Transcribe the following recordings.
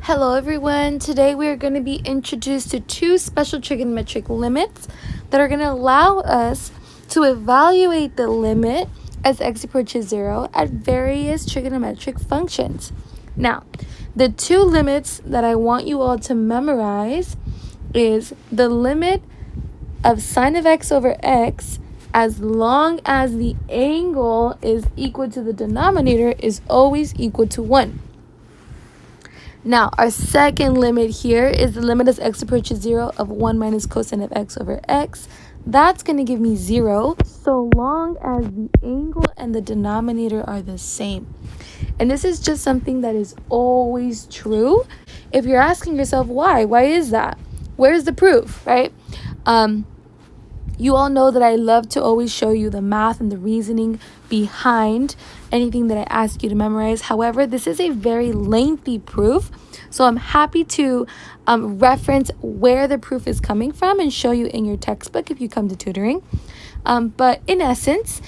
Hello everyone, today we are going to be introduced to two special trigonometric limits that are going to allow us to evaluate the limit as x approaches 0 at various trigonometric functions. Now, the two limits that I want you all to memorize is the limit of sine of x over x as long as the angle is equal to the denominator is always equal to 1. Now, our second limit here is the limit as x approaches 0 of 1 minus cosine of x over x. That's going to give me 0 so long as the angle and the denominator are the same. And this is just something that is always true. If you're asking yourself why is that? Where's the proof, right? You all know that I love to always show you the math and the reasoning behind anything that I ask you to memorize. However, this is a very lengthy proof, so I'm happy to reference where the proof is coming from and show you in your textbook if you come to tutoring. But in essence,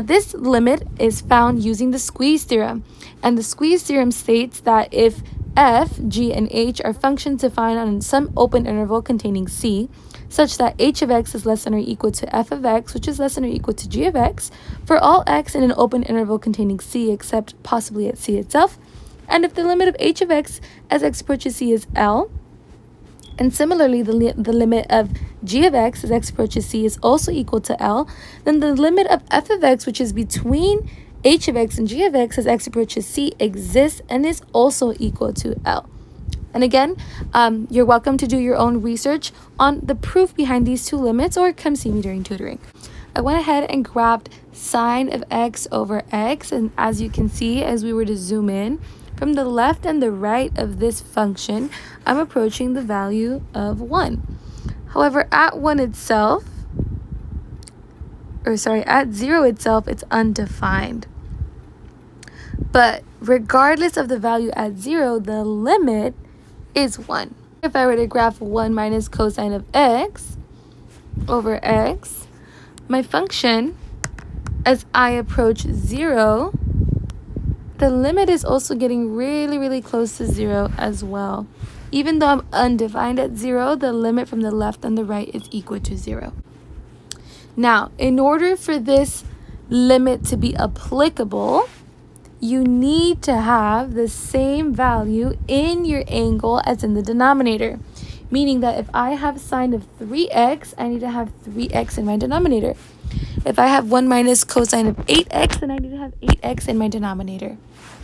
this limit is found using the squeeze theorem. And the squeeze theorem states that if f, g, and h are functions defined on some open interval containing c, such that h of x is less than or equal to f of x, which is less than or equal to g of x, for all x in an open interval containing c except possibly at c itself, and if the limit of h of x as x approaches c is L, and similarly the limit of g of x as x approaches c is also equal to L, then the limit of f of x, which is between h of x and g of x as x approaches c, exists and is also equal to L. And again, you're welcome to do your own research on the proof behind these two limits or come see me during tutoring. I went ahead and grabbed sine of x over x, and as you can see, as we were to zoom in, from the left and the right of this function, I'm approaching the value of 1. However, at 0 itself, it's undefined. But regardless of the value at 0, the limit is 1. If I were to graph 1 minus cosine of x over x, my function, as I approach 0, the limit is also getting really close to 0 as well. Even though I'm undefined at 0, the limit from the left and the right is equal to 0. Now, in order for this limit to be applicable, you need to have the same value in your angle as in the denominator. Meaning that if I have sine of 3x, I need to have 3x in my denominator. If I have 1 minus cosine of 8x, then I need to have 8x in my denominator.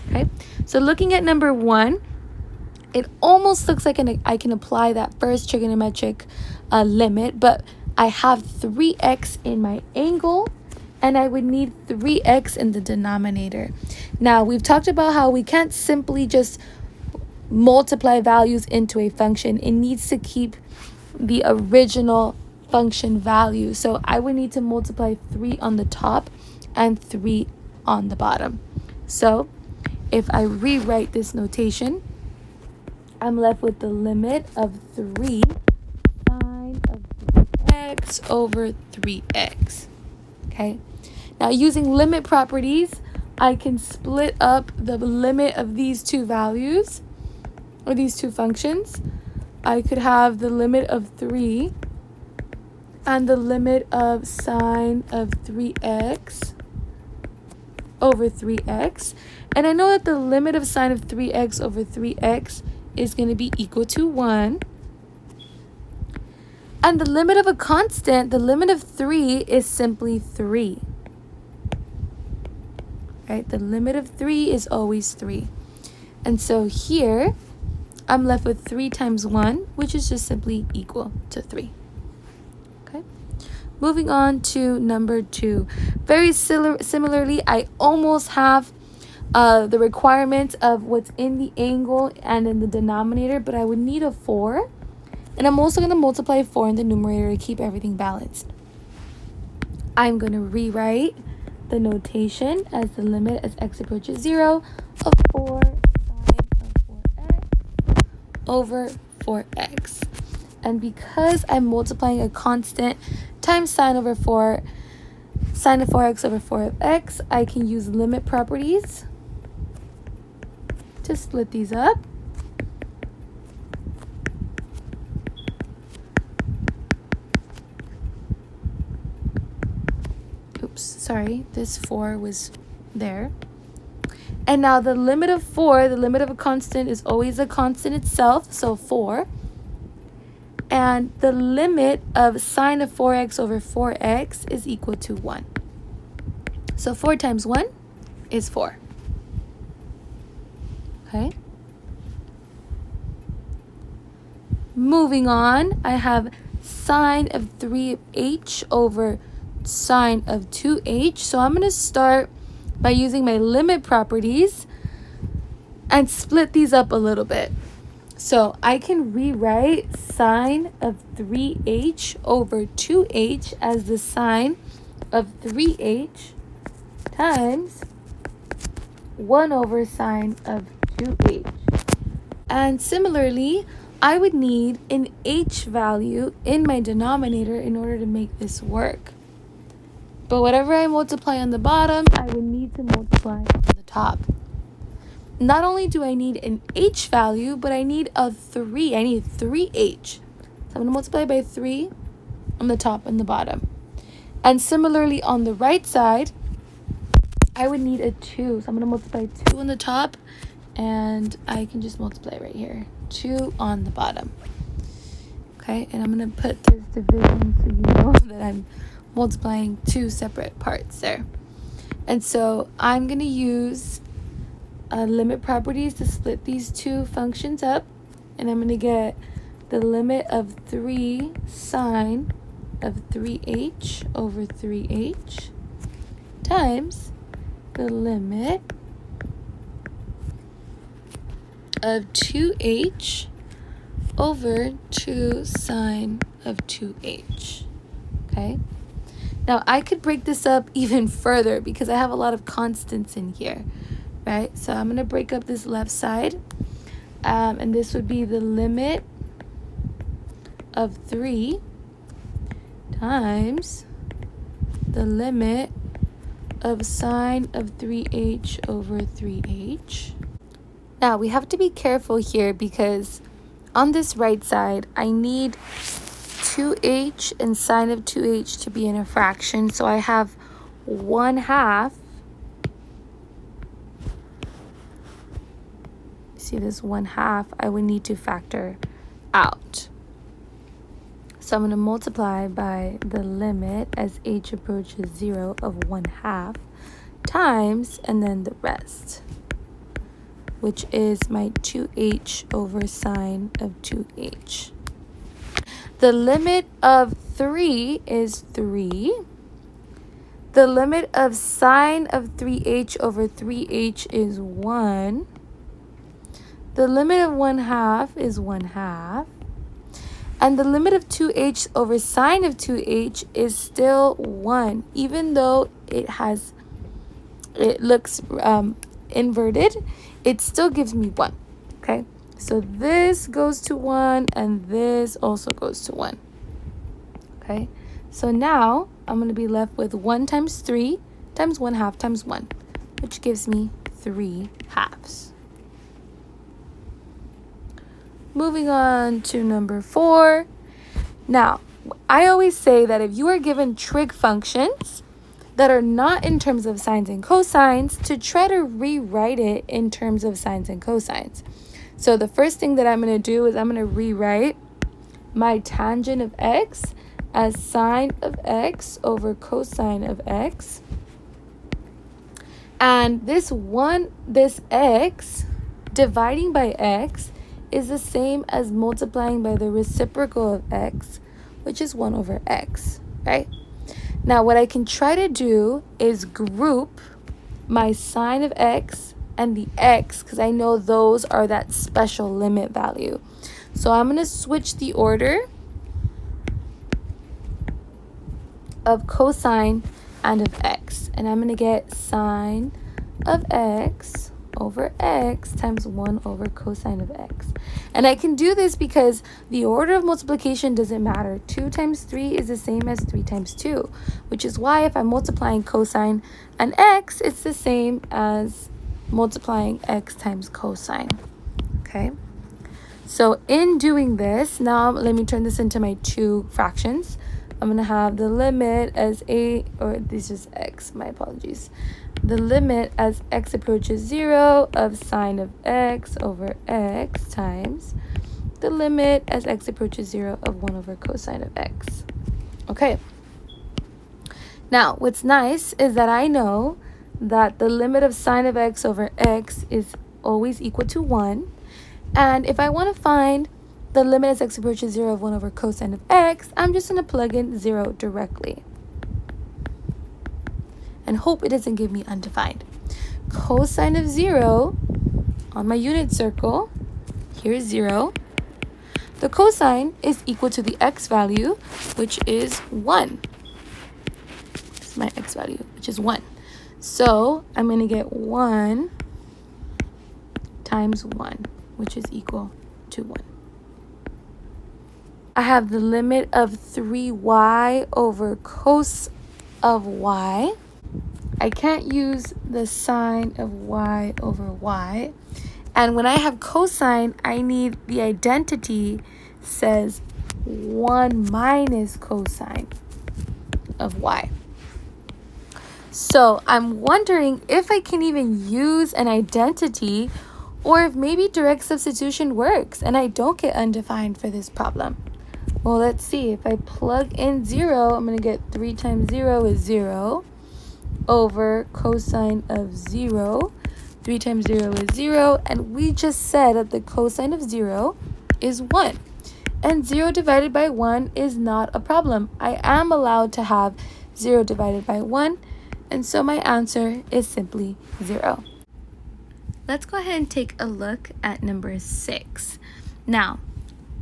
Okay? So looking at number 1, it almost looks like I can apply that first trigonometric limit, but I have 3x in my angle, and I would need 3x in the denominator. Now, we've talked about how we can't simply just multiply values into a function. It needs to keep the original function value. So I would need to multiply 3 on the top and 3 on the bottom. So if I rewrite this notation, I'm left with the limit of 3 sine of 3x over 3x. Okay? Now, using limit properties, I can split up the limit of these two values, or these two functions. I could have the limit of 3 and the limit of sine of 3x over 3x. And I know that the limit of sine of 3x over 3x is going to be equal to 1. And the limit of a constant, the limit of 3, is simply 3. Right? The limit of 3 is always 3. And so here, I'm left with 3 times 1, which is just simply equal to 3. Okay? Moving on to number 2. Very similarly, I almost have the requirements of what's in the angle and in the denominator, but I would need a 4. And I'm also going to multiply 4 in the numerator to keep everything balanced. I'm going to rewrite the notation as the limit as x approaches 0 of 4 sine of 4x over 4x. And because I'm multiplying a constant times sine of 4x over 4 of x, I can use limit properties to split these up. sorry, this 4 was there. And now the limit of 4, the limit of a constant is always a constant itself, so 4. And the limit of sine of 4x over 4x is equal to 1. So 4 times 1 is 4. Okay. Moving on, I have sine of 3h over sine of 2h. So I'm going to start by using my limit properties and split these up a little bit. So I can rewrite sine of 3h over 2h as the sine of 3h times 1 over sine of 2h. And similarly, I would need an h value in my denominator in order to make this work. But whatever I multiply on the bottom, I would need to multiply on the top. Not only do I need an h value, but I need a 3. I need 3h. So I'm going to multiply by 3 on the top and the bottom. And similarly on the right side, I would need a 2. So I'm going to multiply 2 on the top, and I can just multiply right here. 2 on the bottom. Okay, and I'm going to put this division so you know that I'm multiplying 2 separate parts there. And so I'm going to use limit properties to split these two functions up, and I'm going to get the limit of 3 sine of 3h over 3h times the limit of 2h over 2 sine of 2h. Okay? Now, I could break this up even further because I have a lot of constants in here, right? So I'm going to break up this left side, and this would be the limit of 3 times the limit of sine of 3h over 3h. Now, we have to be careful here because on this right side, I need 2h and sine of 2h to be in a fraction. So I have 1/2. See this 1/2, I would need to factor out. So I'm going to multiply by the limit as h approaches 0 of 1/2 times, and then the rest, which is my 2h over sine of 2h. The limit of 3 is 3. The limit of sine of 3h over 3h is 1. The limit of 1/2 is 1/2. And the lit of 2h over sine of 2h is still 1, even though it looks inverted, it still gives me 1, okay? So this goes to 1, and this also goes to 1, okay? So now I'm going to be left with 1 times 3 times 1/2 times 1, which gives me 3/2. Moving on to number 4. Now, I always say that if you are given trig functions that are not in terms of sines and cosines, to try to rewrite it in terms of sines and cosines. So the first thing that I'm going to do is I'm going to rewrite my tangent of x as sine of x over cosine of x. And this x dividing by x is the same as multiplying by the reciprocal of x, which is 1 over x, right? Now, what I can try to do is group my sine of x and the x, because I know those are that special limit value. So I'm going to switch the order of cosine and of x, and I'm going to get sine of x over x times 1 over cosine of x. And I can do this because the order of multiplication doesn't matter. 2 times 3 is the same as 3 times 2, which is why if I'm multiplying cosine and x, it's the same as multiplying x times cosine, okay? So in doing this, now let me turn this into my two fractions. I'm going to have the limit as this is x, my apologies. The limit as x approaches 0 of sine of x over x times the limit as x approaches 0 of 1 over cosine of x. Okay. Now, what's nice is that I know that the limit of sine of x over x is always equal to 1. And if I want to find the limit as x approaches 0 of 1 over cosine of x, I'm just going to plug in 0 directly. And hope it doesn't give me undefined. Cosine of 0 on my unit circle, here's 0. The cosine is equal to the x value, which is 1. This is my x value, which is 1. So I'm going to get 1 times 1, which is equal to 1. I have the limit of 3y over cos of y. I can't use the sine of y over y. And when I have cosine, I need the identity says 1 minus cosine of y. So I'm wondering if I can even use an identity or if maybe direct substitution works and I don't get undefined for this problem. Well, let's see. If I plug in 0, I'm going to get 3 times 0 is 0 over cosine of 0. 3 times 0 is 0. And we just said that the cosine of 0 is 1. And 0 divided by 1 is not a problem. I am allowed to have 0 divided by 1. And so my answer is simply 0. Let's go ahead and take a look at number 6. Now,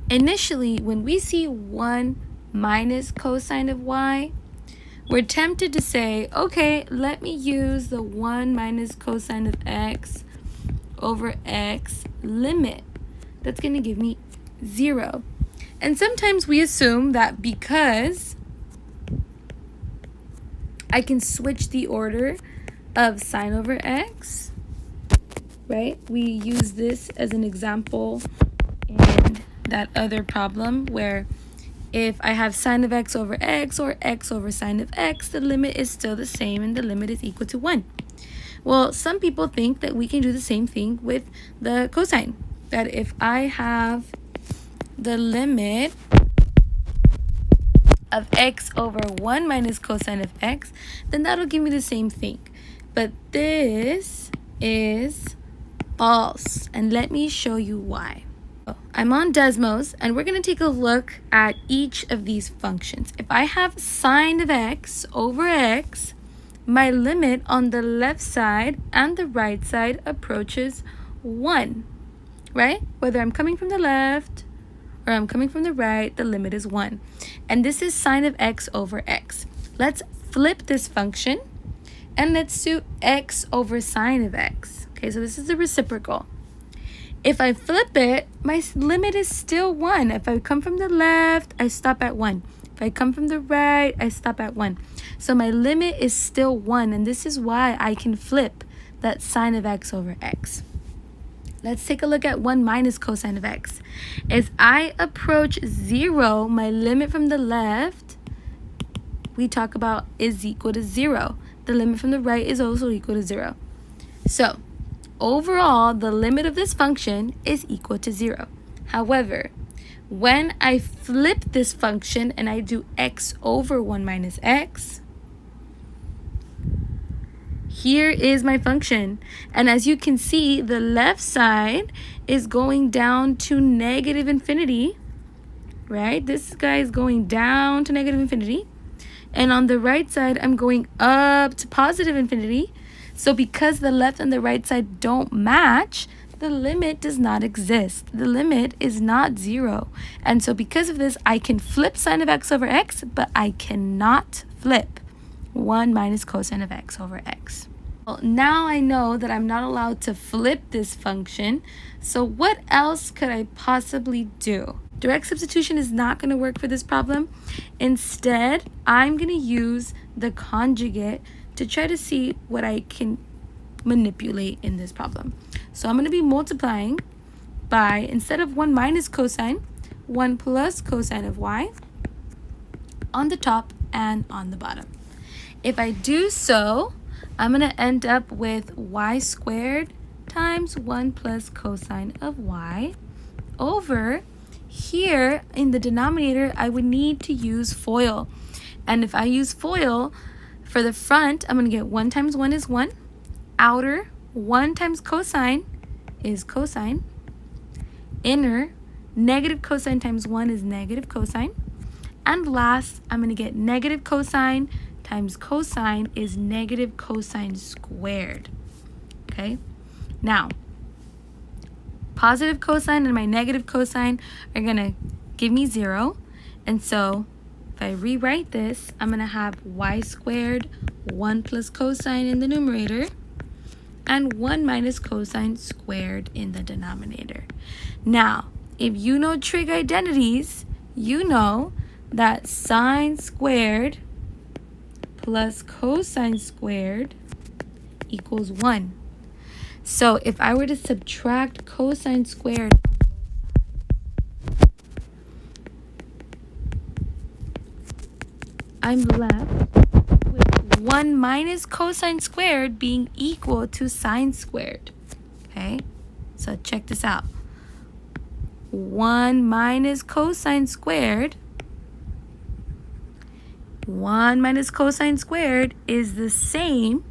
initially, when we see 1 minus cosine of y, we're tempted to say, okay, let me use the 1 minus cosine of x over x limit. That's going to give me 0. And sometimes we assume that because I can switch the order of sine over x, right? We use this as an example in that other problem where if I have sine of x over x or x over sine of x, the limit is still the same and the limit is equal to 1. Well, some people think that we can do the same thing with the cosine. That if I have the limit of x over 1 minus cosine of x, then that'll give me the same thing. But this is false, and let me show you why. I'm on Desmos, and we're going to take a look at each of these functions. If I have sine of x over x, my limit on the left side and the right side approaches 1, right? Whether I'm coming from the left or I'm coming from the right, the limit is 1. And this is sine of x over x. Let's flip this function, and let's do x over sine of x. Okay, so this is the reciprocal. If I flip it, my limit is still 1. If I come from the left, I stop at 1. If I come from the right, I stop at 1. So my limit is still 1, and this is why I can flip that sine of x over x. Let's take a look at 1 minus cosine of x. As I approach 0, my limit from the left, we talk about is equal to 0. The limit from the right is also equal to 0. So, overall, the limit of this function is equal to 0. However, when I flip this function and I do x over 1 minus x, here is my function. And as you can see, the left side is going down to negative infinity, right? This guy is going down to negative infinity. And on the right side, I'm going up to positive infinity. So because the left and the right side don't match, the limit does not exist. The limit is not 0. And so because of this, I can flip sine of x over x, but I cannot flip 1 minus cosine of x over x. Well, now I know that I'm not allowed to flip this function. So what else could I possibly do? Direct substitution is not going to work for this problem. Instead, I'm going to use the conjugate to try to see what I can manipulate in this problem. So I'm going to be multiplying by, instead of 1 minus cosine, 1 plus cosine of y on the top and on the bottom. If I do so, I'm going to end up with y squared times 1 plus cosine of y over here in the denominator. I would need to use FOIL. And if I use FOIL for the front, I'm going to get 1 times 1 is 1. Outer, 1 times cosine is cosine. Inner, negative cosine times 1 is negative cosine. And last, I'm going to get negative cosine times cosine is negative cosine squared. Okay? Now, positive cosine and my negative cosine are going to give me 0. And so if I rewrite this, I'm going to have y squared 1 plus cosine in the numerator and 1 minus cosine squared in the denominator. Now, if you know trig identities, you know that sine squared plus cosine squared equals 1. So if I were to subtract cosine squared on both sides, I'm left with 1 minus cosine squared being equal to sine squared. Okay, so check this out. 1 minus cosine squared, 1 minus cosine squared is the same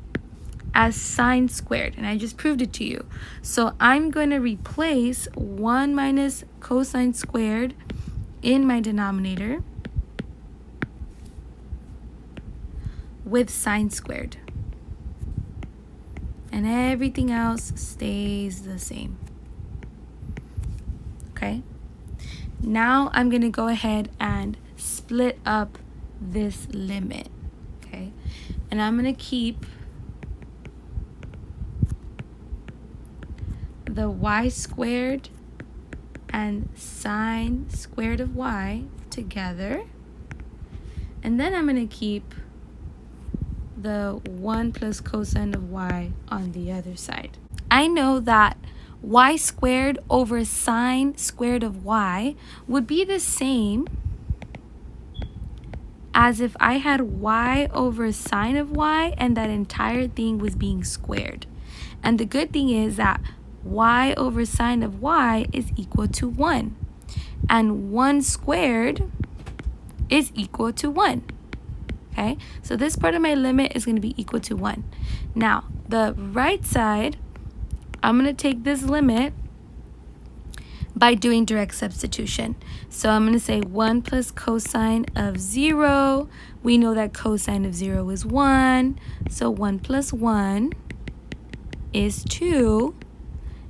as sine squared, and I just proved it to you. So I'm going to replace 1 minus cosine squared in my denominator with sine squared, and everything else stays the same. Okay, now I'm going to go ahead and split up this limit. Okay, and I'm going to keep the y squared and sine squared of y together, and then I'm going to keep the 1 plus cosine of y on the other side. I know that y squared over sine squared of y would be the same as if I had y over sine of y and that entire thing was being squared. And the good thing is that y over sine of y is equal to 1. And 1 squared is equal to 1. Okay, so this part of my limit is going to be equal to 1. Now, the right side, I'm going to take this limit by doing direct substitution. So I'm going to say 1 plus cosine of 0. We know that cosine of 0 is 1. So 1 plus 1 is 2.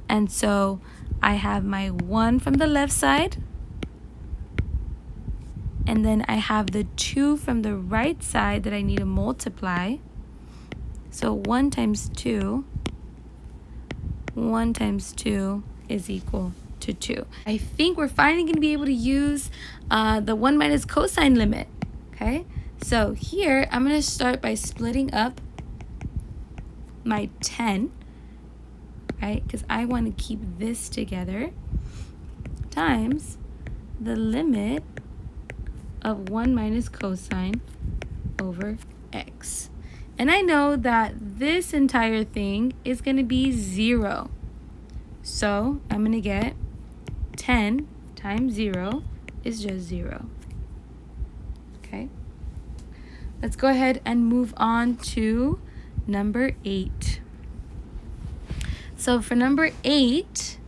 And so I have my 1 from the left side. And then I have the 2 from the right side that I need to multiply. So 1 times 2 is equal to 2. I think we're finally going to be able to use the 1 minus cosine limit. Okay, so here I'm going to start by splitting up my 10, right? Because I want to keep this together, times the limit of 1 minus cosine over x. And I know that this entire thing is going to be 0. So I'm going to get 10 times 0 is just 0. Okay. Let's go ahead and move on to number 8. So for number 8,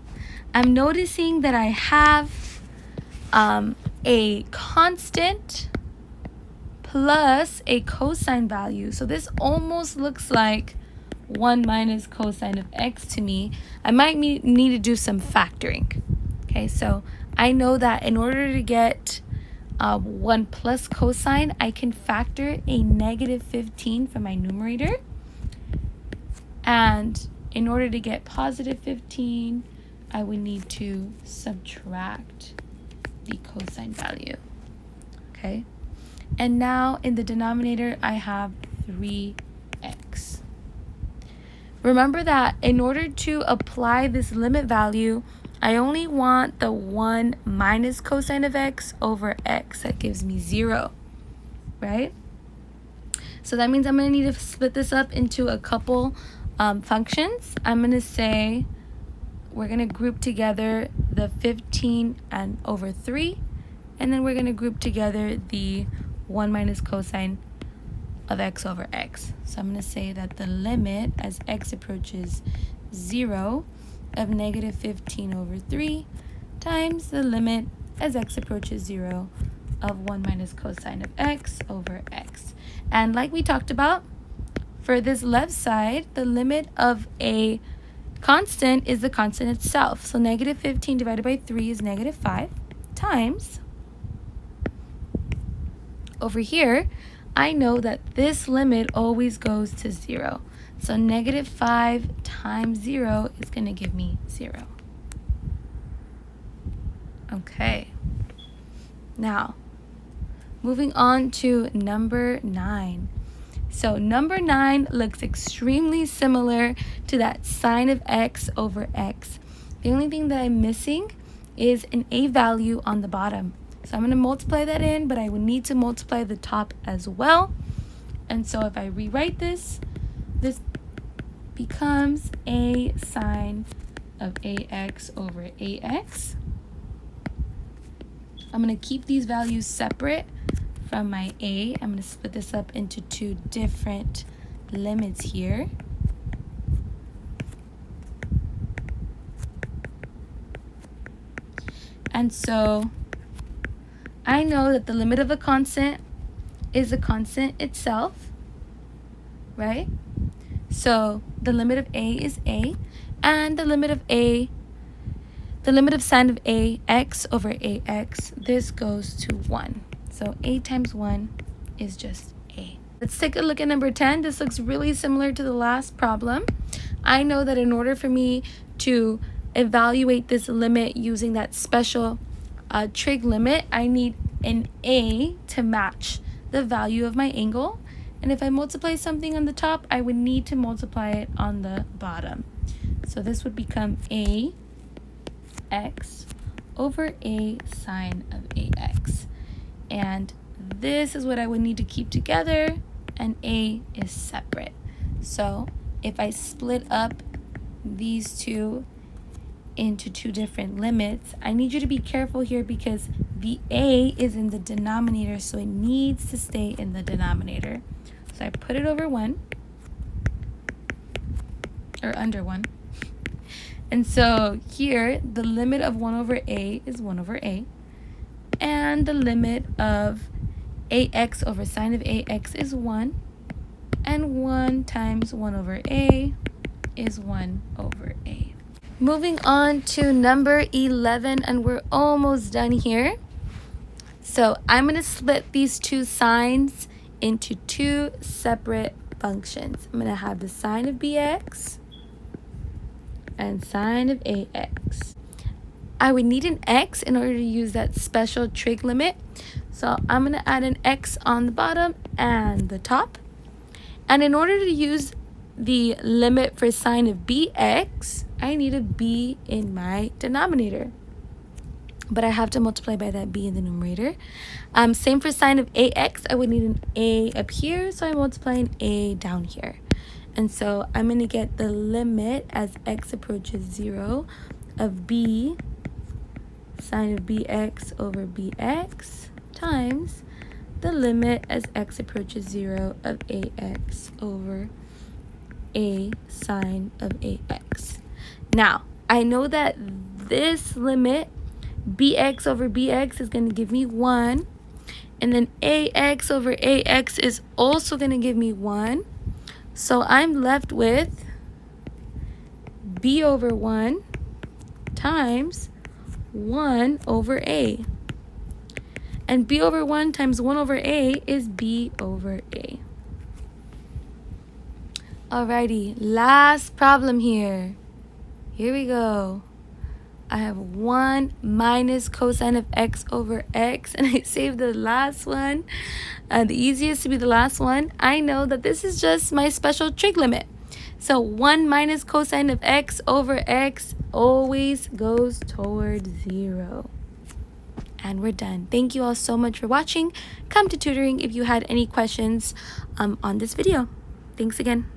I'm noticing that I have a constant plus a cosine value. So this almost looks like 1 minus cosine of x to me. I might need to do some factoring. Okay, so I know that in order to get 1 plus cosine, I can factor a negative 15 from my numerator. And in order to get positive 15, I would need to subtract the cosine value. Okay, and now in the denominator I have 3x. Remember that in order to apply this limit value, I only want the 1 minus cosine of x over x. That gives me 0. right? So that means I'm going to need to split this up into a couple functions. I'm going to say we're going to group together the 15 and over 3, and then we're going to group together the 1 minus cosine of x over x. So I'm going to say that the limit as x approaches 0 of negative 15 over 3 times the limit as x approaches 0 of 1 minus cosine of x over x. And like we talked about, for this left side, the limit of a constant is the constant itself. So negative 15 divided by 3 is negative 5 times, over here, I know that this limit always goes to 0. So negative 5 times 0 is going to give me 0. Okay. Now, moving on to number 9. So number 9 looks extremely similar to that sine of x over x. The only thing that I'm missing is an a value on the bottom. So I'm going to multiply that in, but I would need to multiply the top as well. And so if I rewrite this, this becomes a sine of ax over ax. I'm going to keep these values separate from my a. I'm going to split this up into 2 different limits here. And so I know that the limit of a constant is the constant itself, right? So the limit of a is a, and the limit of sine of ax over ax, this goes to 1. So a times 1 is just a. Let's take a look at number 10. This looks really similar to the last problem. I know that in order for me to evaluate this limit using that special trig limit, I need an a to match the value of my angle. And if I multiply something on the top, I would need to multiply it on the bottom. So this would become a x over a sine of ax. And this is what I would need to keep together, and a is separate. So if I split up these two into 2 different limits, I need you to be careful here because the a is in the denominator, so it needs to stay in the denominator. So I put it over 1, or under 1. And so here, the limit of 1 over a is 1 over a, and the limit of ax over sine of ax is 1, and 1 times 1 over a is 1 over a. Moving on to number 11, and we're almost done here. So I'm going to split these 2 sines into 2 separate functions. I'm going to have the sine of bx and sine of ax. I would need an x in order to use that special trig limit. So I'm going to add an x on the bottom and the top. And in order to use the limit for sine of bx, I need a b in my denominator. But I have to multiply by that b in the numerator. Same for sine of ax. I would need an a up here, so I multiply an a down here. And so I'm going to get the limit as x approaches 0 of b sine of bx over bx times the limit as x approaches 0 of ax over a sine of ax. Now, I know that this limit, bx over bx, is going to give me 1. And then ax over ax is also going to give me 1. So I'm left with b over 1 times 1 over a. And b over 1 times 1 over a is b over a. Alrighty, last problem here. Here we go. I have 1 minus cosine of x over x, and I saved the last one, the easiest to be the last one. I know that this is just my special trig limit. So 1 minus cosine of x over x always goes toward 0. and we're done. Thank you all so much for watching. Come to tutoring if you had any questions on this video. Thanks again.